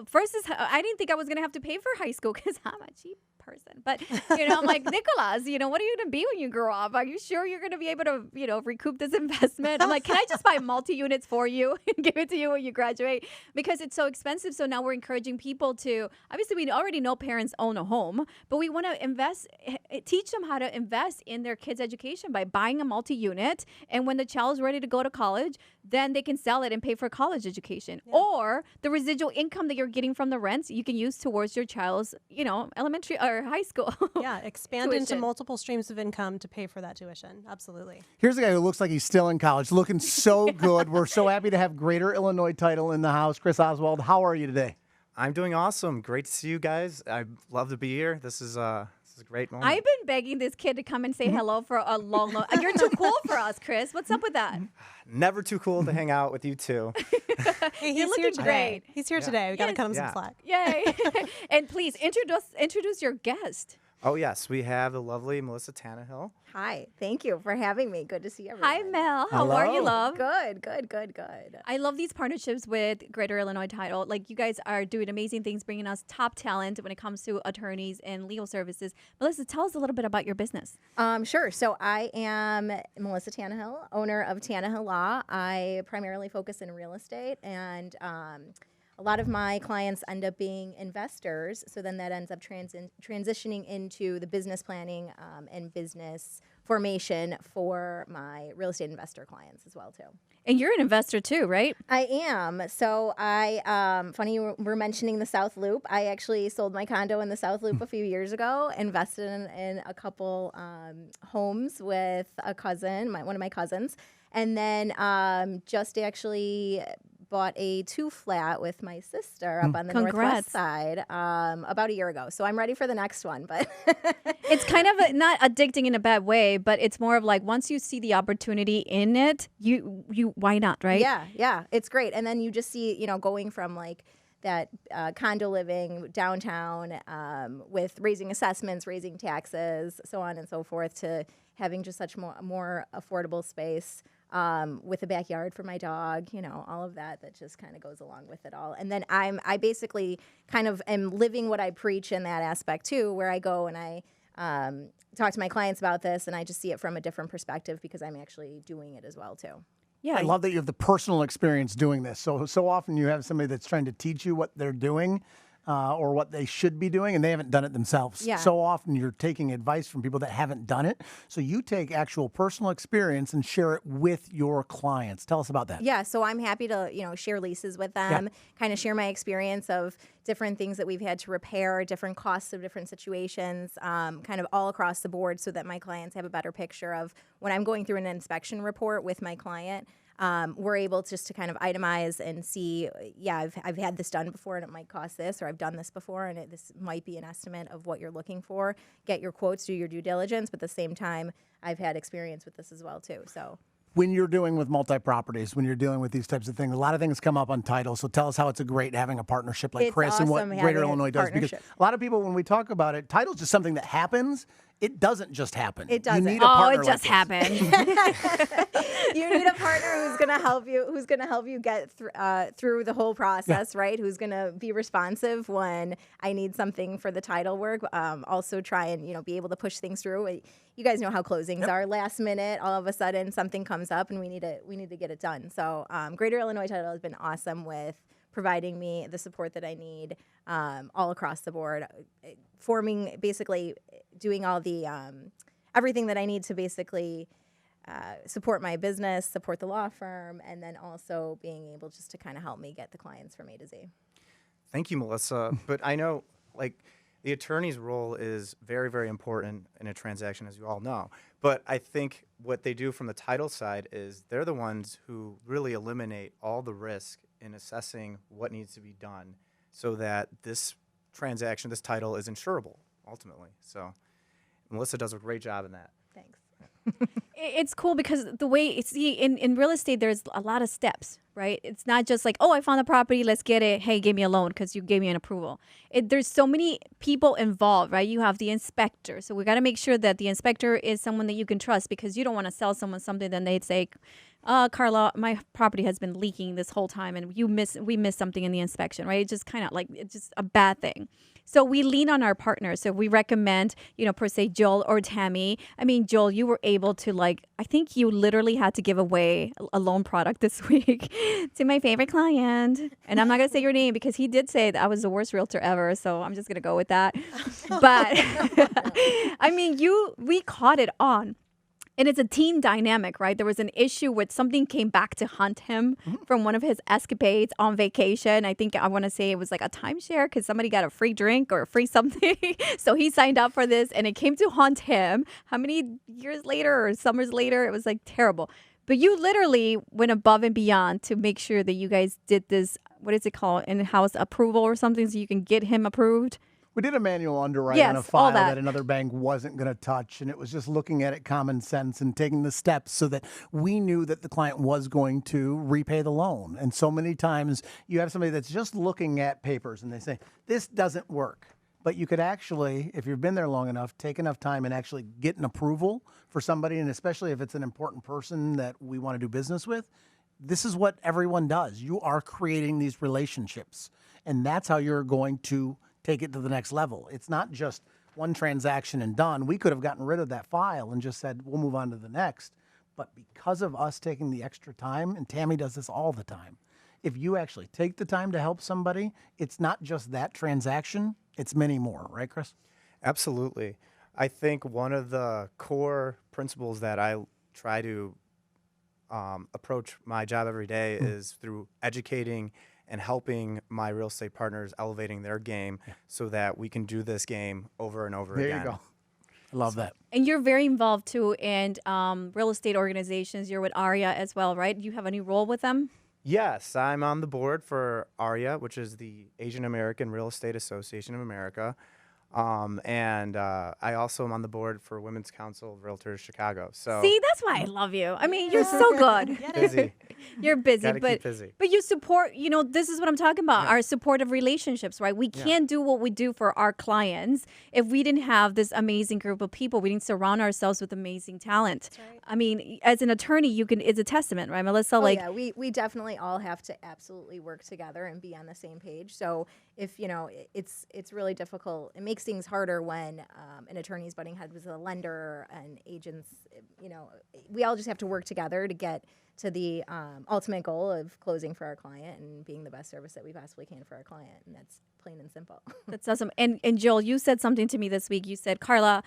First is I didn't think I was gonna have to pay for high school because I'm a cheap person, but I'm like, Nicholas, what are you gonna be when you grow up? Are you sure you're gonna be able to recoup this investment? I'm like, can I just buy multi-units for you and give it to you when you graduate, because it's so expensive. So now we're encouraging people to, obviously we already know parents own a home, but we want to teach them how to invest in their kids' education by buying a multi-unit, and when the child's ready to go to college, then they can sell it and pay for college education. Or the residual income that you're getting from the rents, you can use towards your child's, elementary or high school. Yeah, expand into tuition. multiple streams of income to pay for that tuition. Absolutely. Here's a guy who looks like he's still in college, looking so good. We're so happy to have Greater Illinois Title in the house. Chris Oswald, how are you today? I'm doing awesome. Great to see you guys. I love to be here. This is a great moment. I've been begging this kid to come and say hello for a long. You're too cool for us, Chris. What's up with that? Never too cool to hang out with you two. Hey, You're he's here looking today. great. He's here today. We got to Yes. cut him Yeah. some slack. Yay! And please introduce your guest. Oh yes, we have the lovely Melissa Tannehill. Hi, thanone you for having me. Good to see everyone. Hi, Mel. How are you, Hello. love? Good. I love these partnerships with Greater Illinois Title. Like, you guys are doing amazing things, bringing us top talent when it comes to attorneys and legal services. Melissa, tell us a little bit about your business. Sure. So I am Melissa Tannehill, owner of Tannehill Law. I primarily focus in real estate, and a lot of my clients end up being investors. So then that ends up transitioning into the business planning and business formation for my real estate investor clients as well too. And you're an investor too, right? I am. So funny you were mentioning the South Loop. I actually sold my condo in the South Loop a few years ago, invested in a couple homes with a cousin, one of my cousins, and then just actually bought a 2-flat with my sister up on the Congrats. northwest side about a year ago. So I'm ready for the next one, but It's kind of not addicting in a bad way, but it's more of like, once you see the opportunity in it, you why not, right? yeah, it's great. And then you just see, going from like that condo living downtown with raising assessments, raising taxes, so on and so forth, to having just such more affordable space with a backyard for my dog, all of that just kind of goes along with it all. And then I basically kind of am living what I preach in that aspect too, where I go and I talk to my clients about this, and I just see it from a different perspective because I'm actually doing it as well too. Yeah. I love that you have the personal experience doing this. So often you have somebody that's trying to teach you what they're doing or what they should be doing, and they haven't done it themselves. Yeah. So often you're taking advice from people that haven't done it. So you take actual personal experience and share it with your clients. Tell us about that. Yeah, so I'm happy to, share leases with them, kind of share my experience of different things that we've had to repair, different costs of different situations, kind of all across the board, so that my clients have a better picture of when I'm going through an inspection report with my client. We're able just to kind of itemize and see, I've had this done before and it might cost this, or I've done this before and this might be an estimate of what you're looking for. Get your quotes, do your due diligence, but at the same time, I've had experience with this as well too. So When you're doing with multi-properties, when you're dealing with these types of things, a lot of things come up on title. So tell us how it's a great having a partnership like It's Chris and what awesome Greater having a Illinois does. Because partnership. a lot of people, when we talk about it, title's just something that happens. It doesn't just happen. It doesn't. You need a Oh, partner it just like this. happened. you need a partner who's going to help you get through the whole process, right? Who's going to be responsive when I need something for the title work. Also try and, be able to push things through. You guys know how closings are. Last minute, all of a sudden something comes up and we need to get it done. So Greater Illinois Title has been awesome with providing me the support that I need all across the board, forming, basically doing all the everything that I need to basically support my business, support the law firm, and then also being able just to kind of help me get the clients from A to Z. Thank you, Melissa. But I know, the attorney's role is very, very important in a transaction, as you all know. But I think what they do from the title side is they're the ones who really eliminate all the risk in assessing what needs to be done so that this transaction, this title, is insurable, ultimately. So Melissa does a great job in that. Thanks. It's cool because the way, in real estate, there's a lot of steps, right? It's not just like, oh, I found the property, let's get it. Hey, give me a loan because you gave me an approval. There's so many people involved, right? You have the inspector. So we got to make sure that the inspector is someone that you can trust, because you don't want to sell someone something then they'd say, Karla, my property has been leaking this whole time and we missed something in the inspection, right? It's just kind of like, it's just a bad thing. So we lean on our partners. So we recommend, per se, Joel or Tammy. I mean, Joel, you were able to I think you literally had to give away a loan product this week to my favorite client. And I'm not going to say your name because he did say that I was the worst realtor ever. So I'm just going to go with that. But I mean, we caught it on. And it's a team dynamic, right? There was an issue with something came back to haunt him from one of his escapades on vacation. I want to say it was like a timeshare because somebody got a free drink or a free something. So he signed up for this and it came to haunt him. How many years later or summers later? It was like terrible. But you literally went above and beyond to make sure that you guys did this, what is it called, in-house approval or something so you can get him approved? We did a manual underwrite Yes, on a all file that. that another bank wasn't going to touch, and it was just looking at it common sense and taking the steps so that we knew that the client was going to repay the loan. And so many times you have somebody that's just looking at papers and they say, this doesn't work. But you could actually, if you've been there long enough, take enough time and actually get an approval for somebody, and especially if it's an important person that we want to do business with. This is what everyone does. You are creating these relationships, and that's how you're going to take it to the next level. It's not just one transaction and done. We could have gotten rid of that file and just said, we'll move on to the next. But because of us taking the extra time, and Tammy does this all the time, if you actually take the time to help somebody, it's not just that transaction, it's many more. Right, Chris? Absolutely. I think one of the core principles that I try to approach my job every day is through educating and helping my real estate partners elevating their game so that we can do this game over and over There again. you go. I love that. And you're very involved too in real estate organizations. You're with ARIA as well, right? You have a new role with them? Yes, I'm on the board for ARIA, which is the Asian American Real Estate Association of America. And I also am on the board for Women's Council of Realtors Chicago. So See, that's why I love you. I mean, you're so good. busy. You're busy, Gotta but keep busy. but you support. You know, this is what I'm talking about. Our supportive relationships, right? We can't do what we do for our clients if we didn't have this amazing group of people. We didn't surround ourselves with amazing talent. right. I mean, as an attorney, you can. It's a testament, right, Melissa? Oh, Like, yeah, we definitely all have to absolutely work together and be on the same page. So if it's really difficult. It makes things harder when an attorney's butting heads with a lender and agents. We all just have to work together to get to the ultimate goal of closing for our client and being the best service that we possibly can for our client, and that's plain and simple. that's awesome. And Joel, you said something to me this week. You said, Karla,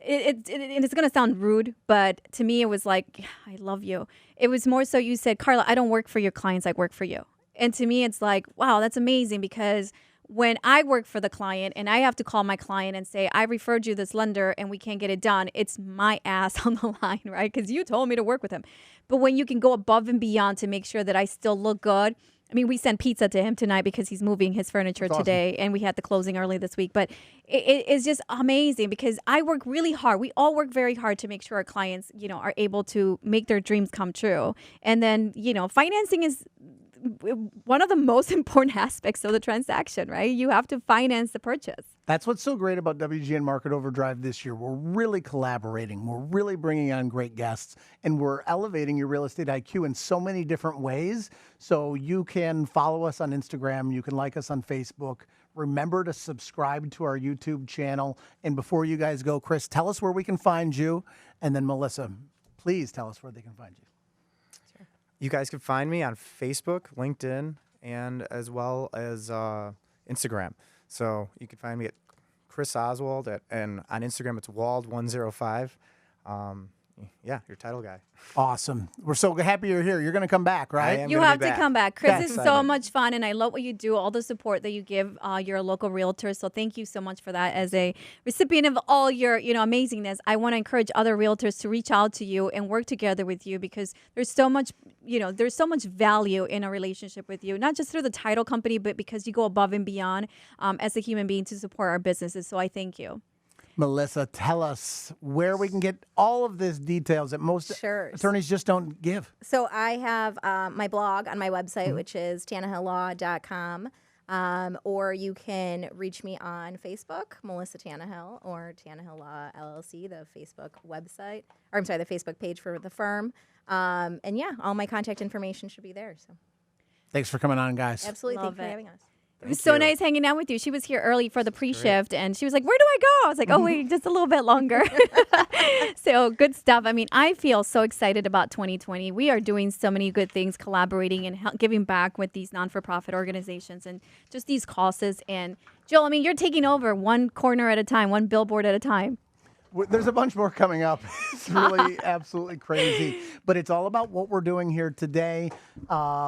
and it's going to sound rude, but to me, it was like, I love you. It was more so you said, Karla, I don't work for your clients, I work for you. And to me, it's like, wow, that's amazing, because when I work for the client and I have to call my client and say, I referred you this lender and we can't get it done, it's my ass on the line, right? Because you told me to work with him. But when you can go above and beyond to make sure that I still look good. I mean, we sent pizza to him tonight because he's moving his furniture today, and we had the closing early this week. But it's just amazing because I work really hard. We all work very hard to make sure our clients, are able to make their dreams come true. And then, financing is one of the most important aspects of the transaction, right? You have to finance the purchase. That's what's so great about WGN Market Overdrive this year. We're really collaborating. We're really bringing on great guests, and we're elevating your real estate IQ in so many different ways. So you can follow us on Instagram. You can like us on Facebook. Remember to subscribe to our YouTube channel. And before you guys go, Chris, tell us where we can find you. And then Melissa, please tell us where they can find you. You guys can find me on Facebook, LinkedIn, and as well as Instagram. So you can find me at Chris Oswald, and on Instagram it's Wald105. Yeah, your title guy. Awesome. We're so happy you're here. You're going to come back, right? I am You gonna have be to back. come back. Chris, That's it's so exciting. much fun, and I love what you do, all the support that you give your local realtors. So thank you so much for that. As a recipient of all your, amazingness, I want to encourage other realtors to reach out to you and work together with you, because there's so much, there's so much value in a relationship with you, not just through the title company, but because you go above and beyond as a human being to support our businesses. So I thank you. Melissa, tell us where we can get all of these details that most Sure. attorneys just don't give. So I have my blog on my website, which is tannehilllaw.com. Or you can reach me on Facebook, Melissa Tannehill, or Tannehill Law LLC, the Facebook website, or I'm sorry, the Facebook page for the firm. And yeah, all my contact information should be there. So Thanks for coming on, guys. absolutely, Love thank you for it. having us. It was so nice hanging out with you. She was here early for the pre-shift, and she was like, where do I go? I was like, oh, wait, just a little bit longer. So good stuff. I mean, I feel so excited about 2020. We are doing so many good things, collaborating and giving back with these non-for-profit organizations and just these causes. And Joel, I mean, you're taking over one corner at a time, one billboard at a time. There's a bunch more coming up. It's really absolutely crazy. But it's all about what we're doing here today.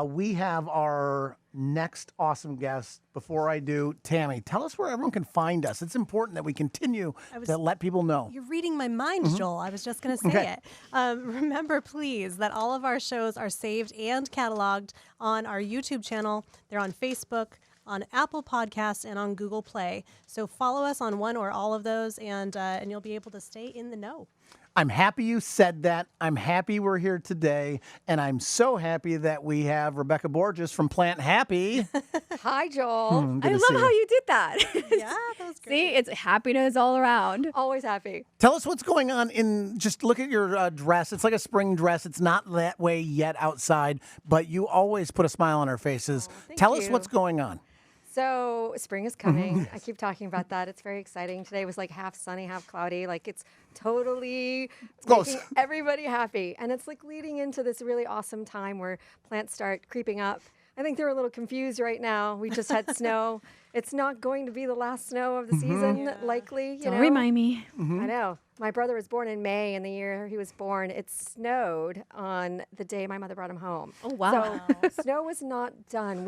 We have our next awesome guest. Before I do, Tammy, tell us where everyone can find us. It's important that we continue to let people know. You're reading my mind, Joel. I was just going to say it. Remember, please, that all of our shows are saved and cataloged on our YouTube channel. They're on Facebook, on Apple Podcasts, and on Google Play. So follow us on one or all of those, and you'll be able to stay in the know. I'm happy you said that. I'm happy we're here today, and I'm so happy that we have Rebecca Borgess from Plant Happy. Hi, Joel. good I to love see how you. you did that. Yeah, that was great. See, it's happiness all around. Always happy. Tell us what's going on just look at your dress. It's like a spring dress. It's not that way yet outside, but you always put a smile on our faces. thank Tell us you. what's going on. So spring is coming. I keep talking about that. It's very exciting. Today was like half sunny, half cloudy. Like it's totally Close. making everybody happy. And it's like leading into this really awesome time where plants start creeping up. I think they're a little confused right now. We just had snow. It's not going to be the last snow of the season, likely. You Don't know? remind me. I know. My brother was born in May, and the year he was born, it snowed on the day my mother brought him home. Oh, wow. So snow is not done.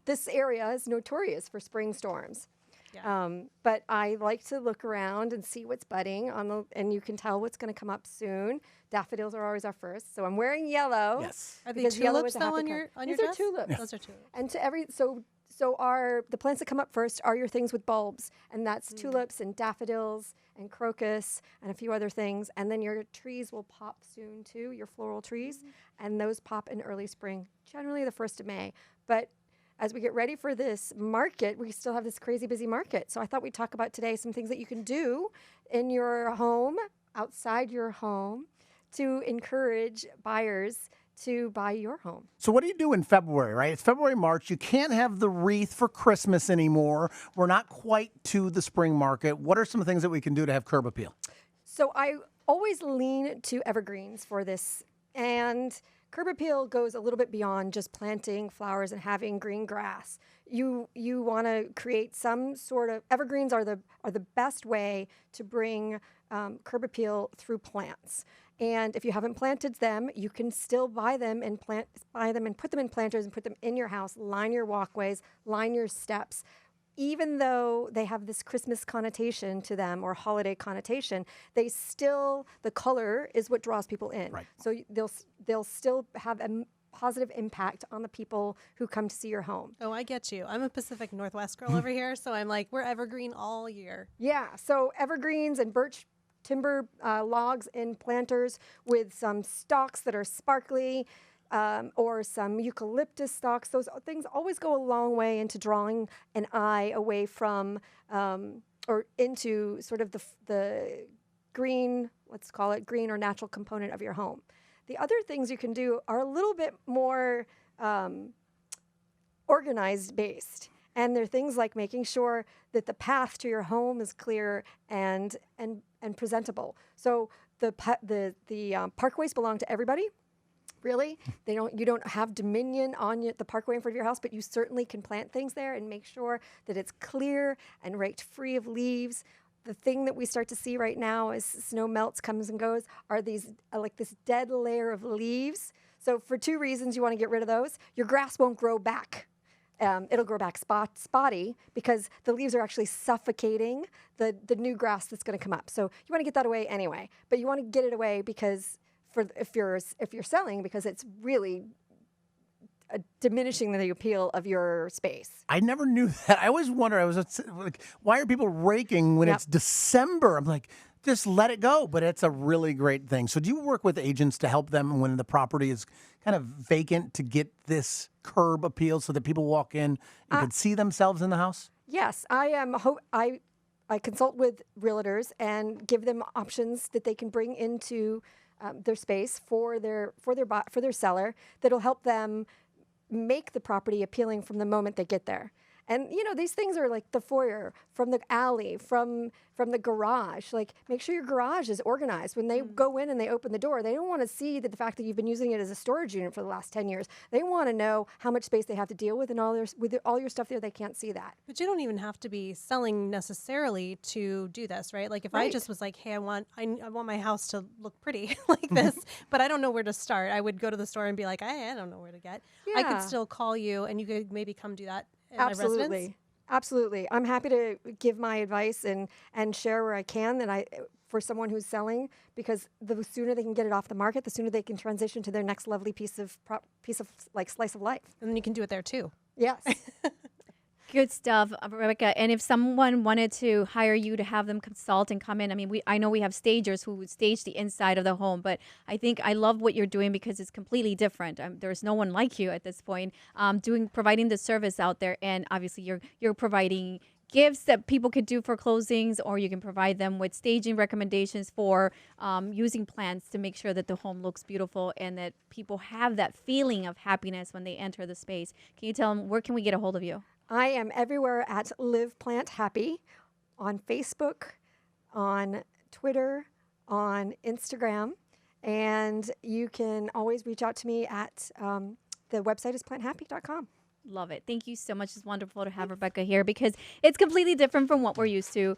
This area is notorious for spring storms. But I like to look around and see what's budding and you can tell what's going to come up soon. Daffodils are always our first, so I'm wearing yellow. Yes. Are they because yellow tulips is a though happy on color. your These dress? are tulips. Those are tulips. And the plants that come up first are your things with bulbs, and that's tulips and daffodils and crocus and a few other things. And then your trees will pop soon too, your floral trees, and those pop in early spring, generally the 1st of May. But as we get ready for this market, we still have this crazy busy market. So I thought we'd talk about today some things that you can do in your home, outside your home, to encourage buyers to buy your home. So what do you do in February, right? It's February, March. You can't have the wreath for Christmas anymore. We're not quite to the spring market. What are some things that we can do to have curb appeal? So I always lean to evergreens for this. And curb appeal goes a little bit beyond just planting flowers and having green grass. You want to create some sort of evergreens are the best way to bring curb appeal through plants. And if you haven't planted them, you can still buy them and put them in planters and put them in your house, line your walkways, line your steps. Even though they have this Christmas connotation to them or holiday connotation, the color is what draws people in. Right. So they'll still have a positive impact on the people who come to see your home. Oh, I get you. I'm a Pacific Northwest girl over here, so I'm like, we're evergreen all year. Yeah, so evergreens and birch timber logs in planters with some stalks that are sparkly, or some eucalyptus stalks. Those things always go a long way into drawing an eye away from or into sort of the green, let's call it green or natural component of your home. The other things you can do are a little bit more organized based. And they're things like making sure that the path to your home is clear and presentable. So the parkways belong to everybody. Really, you don't have dominion on the parkway in front of your house, but you certainly can plant things there and make sure that it's clear and raked free of leaves. The thing that we start to see right now as snow melts, comes and goes, are these like this dead layer of leaves. So for 2 reasons, you want to get rid of those. Your grass won't grow back. It'll grow back spotty because the leaves are actually suffocating the new grass that's going to come up. So you want to get that away anyway, but you want to get it away because if you're selling, because it's really diminishing the appeal of your space. I never knew that. I always wonder. I was like, why are people raking when it's December? I'm like, just let it go. But it's a really great thing. So do you work with agents to help them when the property is kind of vacant to get this curb appeal so that people walk in and can see themselves in the house? Yes, I am. I consult with realtors and give them options that they can bring into their space for their seller that'll help them make the property appealing from the moment they get there. And these things are like the foyer, from the alley, from the garage. Like, make sure your garage is organized. When they go in and they open the door, they don't want to see the fact that you've been using it as a storage unit for the last 10 years. They want to know how much space they have to deal with, and with all your stuff there, they can't see that. But you don't even have to be selling necessarily to do this, right? Like, if I just was like, hey, I want my house to look pretty like this, but I don't know where to start, I would go to the store and be like, I don't know where to get. I Yeah. could still call you, and you could maybe come do that in my residence. Absolutely. Absolutely. I'm happy to give my advice and share where I can for someone who's selling, because the sooner they can get it off the market, the sooner they can transition to their next lovely piece of like slice of life. And then you can do it there too. Yes. Good stuff, Rebecca. And if someone wanted to hire you to have them consult and come in, I mean, I know we have stagers who would stage the inside of the home, but I love what you're doing because it's completely different. There's no one like you at this point, providing the service out there, and obviously you're providing gifts that people could do for closings, or you can provide them with staging recommendations for using plants to make sure that the home looks beautiful and that people have that feeling of happiness when they enter the space. Can you tell them, where can we get a hold of you? I am everywhere at Live Plant Happy, on Facebook, on Twitter, on Instagram, and you can always reach out to me at the website is planthappy.com. Love it. Thank you so much. It's wonderful to have Rebecca here because it's completely different from what we're used to,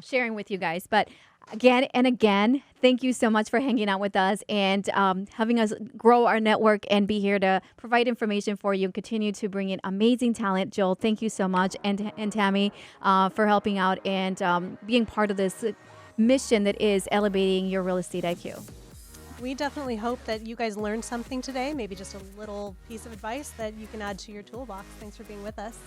sharing with you guys. But again and again, thank you so much for hanging out with us and having us grow our network and be here to provide information for you and continue to bring in amazing talent. Joel, thank you so much. And Tammy for helping out and being part of this mission that is elevating your real estate IQ. We definitely hope that you guys learned something today, maybe just a little piece of advice that you can add to your toolbox. Thanks for being with us.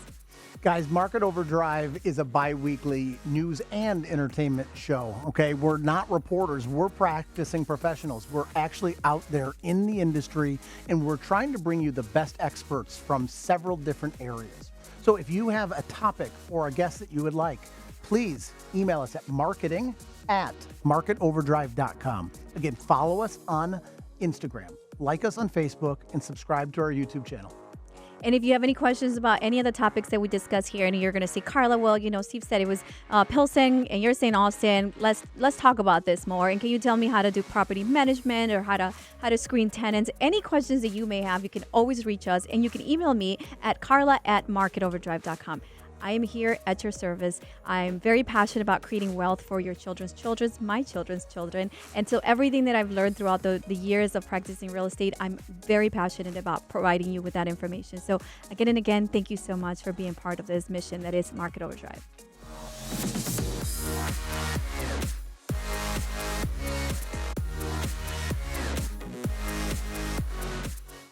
Guys, Market Overdrive is a bi-weekly news and entertainment show, okay? We're not reporters. We're practicing professionals. We're actually out there in the industry, and we're trying to bring you the best experts from several different areas. So if you have a topic or a guest that you would like, please email us at marketing@marketoverdrive.com. Again, follow us on Instagram, like us on Facebook, and subscribe to our YouTube channel. And if you have any questions about any of the topics that we discuss here, and you're going to say, Karla, well, Steve said it was Pilsen, and you're saying Austin. Let's talk about this more. And can you tell me how to do property management or how to screen tenants? Any questions that you may have, you can always reach us, and you can email me at karla@marketoverdrive.com. I am here at your service. I'm very passionate about creating wealth for your my children's children. And so everything that I've learned throughout the years of practicing real estate, I'm very passionate about providing you with that information. So again and again, thank you so much for being part of this mission that is Market Overdrive.